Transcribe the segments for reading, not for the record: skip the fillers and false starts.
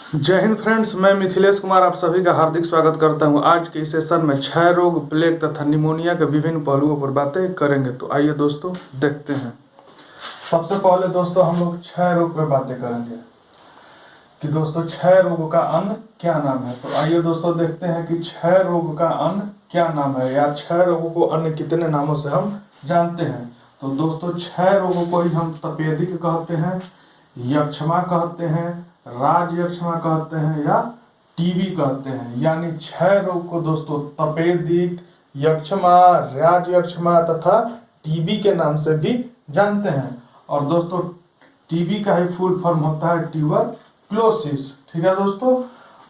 जय हिंद फ्रेंड्स, मैं मिथिलेश कुमार आप सभी का हार्दिक स्वागत करता हूं। आज के इस सेशन में क्षय रोग, प्लेग तथा निमोनिया के विभिन्न पहलुओं पर बातें करेंगे। तो आइए दोस्तों देखते हैं। सबसे पहले दोस्तों हम लोग क्षय रोग पर बातें करेंगे कि दोस्तों क्षय रोग का अन्य क्या नाम है। तो आइए दोस्तों देखते हैं कि क्षय रोग का अन्य क्या नाम है या क्षय रोग को अन्य कितने नामों से हम जानते हैं। तो दोस्तों क्षय रोग को ही हम तपेदिक कहते हैं, यक्षमा कहते हैं, राज यक्षमा कहते हैं या टीबी कहते हैं। यानी क्षय रोग को दोस्तों तपेदिक, यक्षमा, राज यक्षमा तथा टीबी के नाम से भी जानते हैं। और दोस्तों टीबी का ही फुल फॉर्म होता है ट्यूबरक्लोसिस। ठीक है दोस्तों।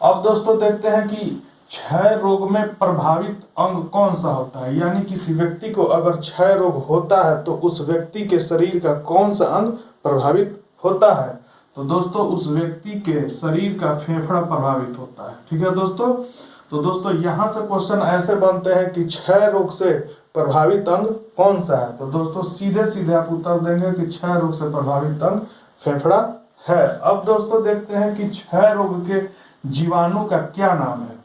अब दोस्तों देखते हैं कि क्षय रोग में प्रभावित अंग कौन सा होता है। यानी किसी व्यक्ति को अगर क्षय रोग होता है तो उस व्यक्ति के शरीर का कौन सा अंग प्रभावित होता है। तो दोस्तों उस व्यक्ति के शरीर का फेफड़ा प्रभावित होता है। ठीक है दोस्तों। तो दोस्तों यहाँ से क्वेश्चन ऐसे बनते हैं कि क्षय रोग से प्रभावित अंग कौन सा है। तो दोस्तों सीधे सीधे आप उत्तर देंगे कि क्षय रोग से प्रभावित अंग फेफड़ा है। अब दोस्तों देखते हैं कि क्षय रोग के जीवाणु का क्या नाम है,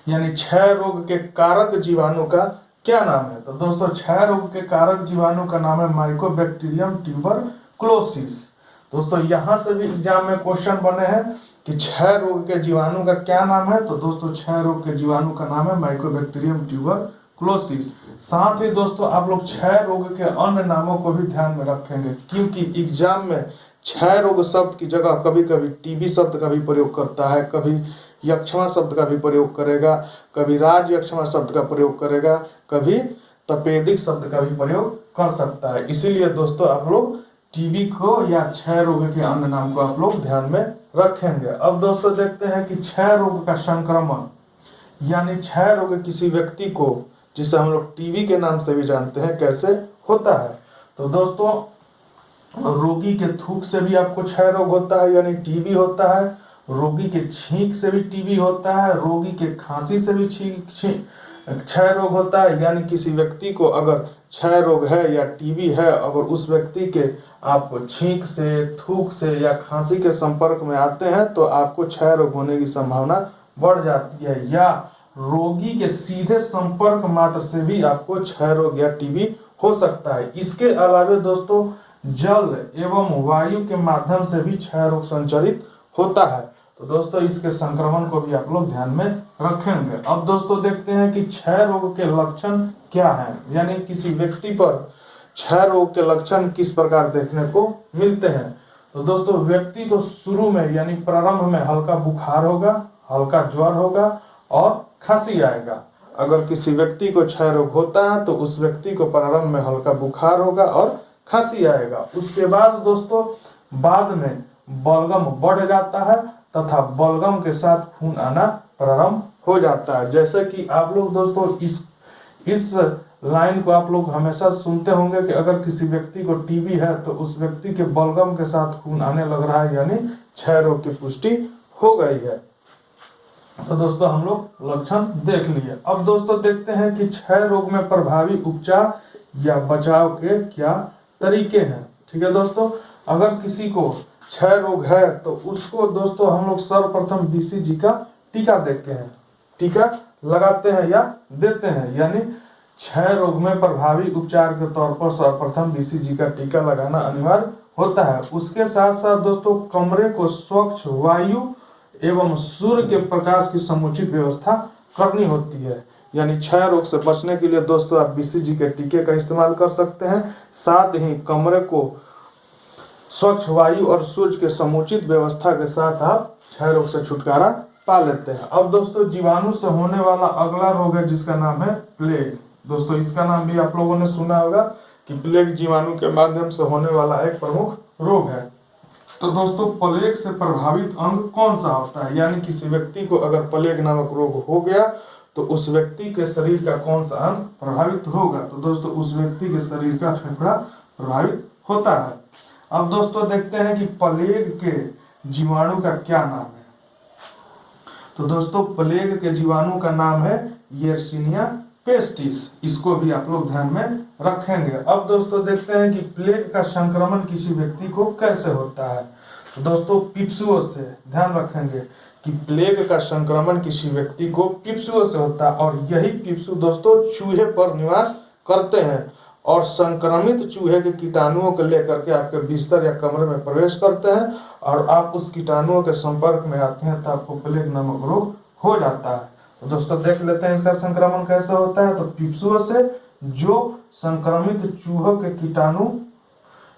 यानी क्षय रोग के कारक जीवाणु का क्या नाम है। तो दोस्तों क्षय रोग के कारक जीवाणु का नाम है माइकोबैक्टीरियम ट्यूबरक्लोसिस। दोस्तों यहां से भी एग्जाम में क्वेश्चन बने हैं कि क्षय रोग के जीवाणु का क्या नाम है। तो दोस्तों क्षय रोग के जीवाणु का नाम है माइकोबैक्टीरियम ट्यूबरक्लोसिस। साथ ही दोस्तों आप लोग क्षय रोग के अन्य नामों को भी ध्यान में रखेंगे, क्योंकि एग्जाम में क्षय रोग शब्द की जगह कभी कभी टीबी शब्द का भी प्रयोग करता है, कभी यक्षमा शब्द का भी प्रयोग करेगा, कभी राज यक्षमा शब्द का प्रयोग करेगा, कभी तपेदिक शब्द का भी प्रयोग कर सकता है। इसीलिए दोस्तों आप लोग टीबी को या क्षय रोग के अन्य नाम को आप लोग ध्यान में रखेंगे। अब दोस्तों देखते हैं कि क्षय रोग का संक्रमण, यानी क्षय रोग किसी व्यक्ति को, जिसे हम लोग टीबी के नाम से भी जानते हैं, कैसे होता है। तो दोस्तों रोगी के थूक से भी आपको क्षय रोग होता है, यानी टीबी होता है। रोगी के छींक से भी टीबी होता है। रोगी के खांसी से भी क्षय रोग होता है। यानी किसी व्यक्ति को अगर क्षय रोग है या टीबी है, अगर उस व्यक्ति के आप छींक से, थूक से या खांसी के संपर्क में आते हैं तो आपको क्षय रोग होने की संभावना बढ़ जाती है। या रोगी के सीधे संपर्क मात्र से भी आपको क्षय रोग या टीबी हो सकता है। इसके अलावा दोस्तों जल एवं वायु के माध्यम से भी क्षय रोग संचारित होता है। तो दोस्तों इसके संक्रमण को भी आप लोग ध्यान में रखेंगे। अब दोस्तों देखते हैं कि क्षय रोग के लक्षण क्या हैं, यानी किसी व्यक्ति पर क्षय रोग के लक्षण किस प्रकार देखने को मिलते हैं। तो दोस्तों व्यक्ति को शुरू में यानी प्रारंभ में हल्का बुखार होगा, हल्का ज्वर होगा और खांसी आएगा। अगर किसी व्यक्ति को क्षय रोग होता है तो उस व्यक्ति को प्रारंभ में हल्का बुखार होगा और खांसी आएगा। उसके बाद दोस्तों बाद में बलगम बढ़ जाता है तथा बलगम के साथ खून आना प्रारंभ हो जाता है। जैसे कि आप लोग दोस्तों इस लाइन को आप लोग हमेशा सुनते होंगे कि अगर किसी व्यक्ति को टीबी है तो उस व्यक्ति के बलगम के साथ खून आने लग रहा है, यानी क्षय रोग की पुष्टि हो गई है। तो दोस्तों हम लोग लक्षण देख लिए। अब दोस्तों देखते हैं कि क्षय रोग में प्रभावी उपचार या बचाव के क्या तरीके हैं। ठीक है दोस्तों। अगर किसी को क्षय रोग है तो उसको दोस्तों हम लोग सर्वप्रथम बीसीजी का टीका देते हैं, टीका लगाते हैं या देते हैं। यानी क्षय रोग में प्रभावी उपचार के तौर पर सर्वप्रथम बीसीजी का टीका लगाना अनिवार्य होता है। उसके साथ साथ दोस्तों कमरे को स्वच्छ वायु एवं सूर्य के प्रकाश की समुचित व्यवस्था करनी होती है। यानी क्षय रोग से बचने के लिए दोस्तों आप बीसीजी के टीके का इस्तेमाल कर सकते हैं। साथ ही कमरे को स्वच्छ वायु और सूर्य के समुचित व्यवस्था के साथ आप क्षय रोग से छुटकारा पा लेते हैं। अब दोस्तों जीवाणु से होने वाला अगला रोग है जिसका नाम है प्लेग। दोस्तों इसका नाम भी आप लोगों ने सुना होगा कि प्लेग जीवाणु के माध्यम से होने वाला एक प्रमुख रोग है। तो दोस्तों प्लेग से प्रभावित अंग कौन सा होता है, यानी किसी व्यक्ति को अगर प्लेग नामक रोग हो गया तो उस व्यक्ति के शरीर का कौन सा अंग प्रभावित होगा। तो दोस्तों उस व्यक्ति के शरीर का फेफड़ा प्रभावित होता है। अब दोस्तों देखते हैं कि प्लेग के जीवाणु का क्या नाम है। तो दोस्तों प्लेग के जीवाणु का नाम है येर्सिनिया पेस्टिस। इसको भी आप लोग ध्यान में रखेंगे। अब दोस्तों देखते हैं कि प्लेग का संक्रमण किसी व्यक्ति को कैसे होता है। तो दोस्तों पिप्सुओं से ध्यान रखेंगे कि प्लेग का संक्रमण किसी व्यक्ति को पिप्सुओं से होता है और यही पिप्सू दोस्तों चूहे पर निवास करते हैं और संक्रमित चूहे के कीटाणुओं को लेकर के आपके बिस्तर या कमरे में प्रवेश करते हैं और आप उस कीटाणुओं के संपर्क में आते हैं तो आपको प्लेग नामक रोग हो जाता है। तो दोस्तों देख लेते हैं इसका संक्रमण कैसे होता है। तो पिप्सुओं से जो संक्रमित चूहों के कीटाणु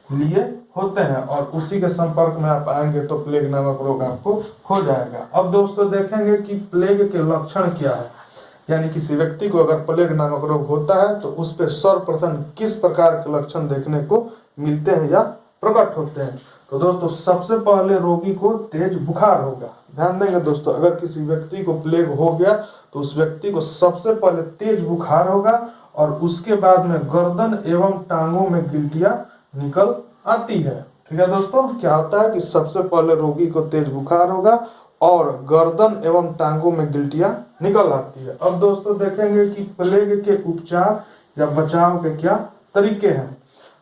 लिए होते हैं और उसी के संपर्क में आप आएंगे तो प्लेग नामक रोग आपको हो जाएगा। अब दोस्तों देखेंगे कि प्लेग के लक्षण क्या है, यानी किसी व्यक्ति को अगर प्लेग नामक रोग होता है तो उस पर सर्वप्रथम किस प्रकार के लक्षण देखने को मिलते हैं या प्रकट होते हैं। तो दोस्तों सबसे पहले रोगी को तेज बुखार होगा। ध्यान देंगे दोस्तों, अगर किसी व्यक्ति को प्लेग हो गया तो उस व्यक्ति को सबसे पहले तेज बुखार होगा और उसके बाद में गर्दन एवं टांगों में गिल्टियां निकल आती है। ठीक है दोस्तों, क्या होता है कि सबसे पहले रोगी को तेज बुखार होगा और गर्दन एवं टांगों में गिल्टियां निकल आती है। अब दोस्तों देखेंगे कि प्लेग के उपचार या बचाव के क्या तरीके हैं।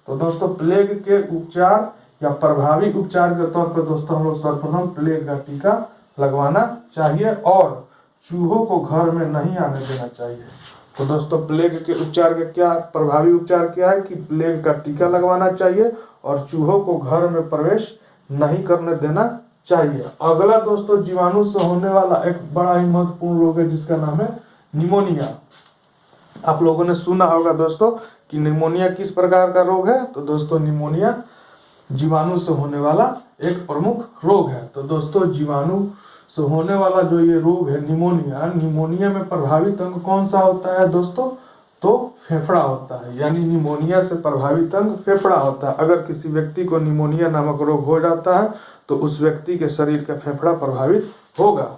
तो दोस्तों प्लेग के उपचार या प्रभावी उपचार के तौर पर दोस्तों हम लोग सर्वप्रथम प्लेग का टीका लगवाना चाहिए और चूहों को घर में नहीं आने देना चाहिए। तो दोस्तों प्लेग के उपचार के क्या प्रभावी उपचार क्या है कि प्लेग का टीका लगवाना चाहिए और चूहों को घर में प्रवेश नहीं करने देना चाहिए। अगला दोस्तों जीवाणु से होने वाला एक बड़ा ही महत्वपूर्ण रोग है जिसका नाम है निमोनिया। आप लोगों ने सुना होगा दोस्तों कि निमोनिया किस प्रकार का रोग है। तो दोस्तों निमोनिया जीवाणु से होने वाला एक प्रमुख रोग है। तो दोस्तों जीवाणु से होने वाला जो ये रोग है निमोनिया, निमोनिया में प्रभावित अंग कौन सा होता है दोस्तों, तो फेफड़ा होता है, यानी निमोनिया से प्रभावित अंग फेफड़ा होता है। अगर किसी व्यक्ति को निमोनिया नामक रोग हो जाता है तो उस व्यक्ति के शरीर का फेफड़ा प्रभावित होगा।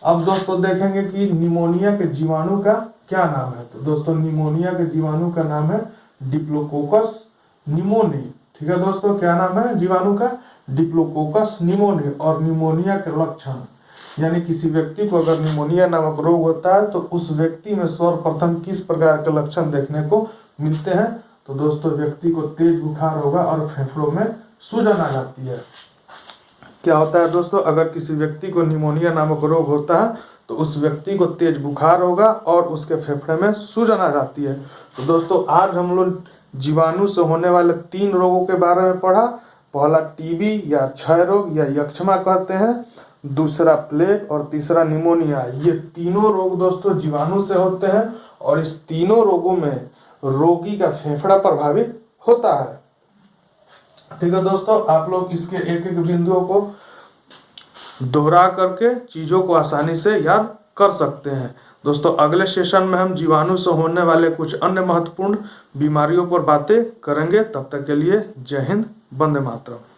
अब दोस्तों देखेंगे कि निमोनिया के जीवाणु का क्या नाम है। तो दोस्तों निमोनिया के जीवाणु का नाम है डिप्लोकोकस निमोनी। ठीक है दोस्तों, क्या नाम है जीवाणु का, डिप्लोकोकस निमोनी। और निमोनिया के लक्षण, यानी किसी व्यक्ति को अगर निमोनिया नामक रोग होता है तो उस व्यक्ति में सर्वप्रथम किस प्रकार के लक्षण देखने को मिलते हैं। तो दोस्तों व्यक्ति को तेज बुखार होगा और फेफड़ों में सूजन आ जाती है। क्या होता है दोस्तों, अगर किसी व्यक्ति को निमोनिया नामक रोग होता है तो उस व्यक्ति को तेज बुखार होगा और उसके फेफड़े में सूजन आ जाती है। तो दोस्तों आज हम लोग जीवाणु से होने वाले 3 रोगों के बारे में पढ़ा। पहला टीबी या क्षय रोग या यक्ष्मा कहते हैं, दूसरा प्लेग और तीसरा निमोनिया। ये तीनों रोग दोस्तों जीवाणु से होते हैं और इस तीनों रोगों में रोगी का फेफड़ा प्रभावित होता है। ठीक है दोस्तों, आप लोग इसके एक एक बिंदुओं को दोहरा करके चीजों को आसानी से याद कर सकते हैं। दोस्तों अगले सेशन में हम जीवाणु से होने वाले कुछ अन्य महत्वपूर्ण बीमारियों पर बातें करेंगे। तब तक के लिए जय हिंद, वंदे मातरम।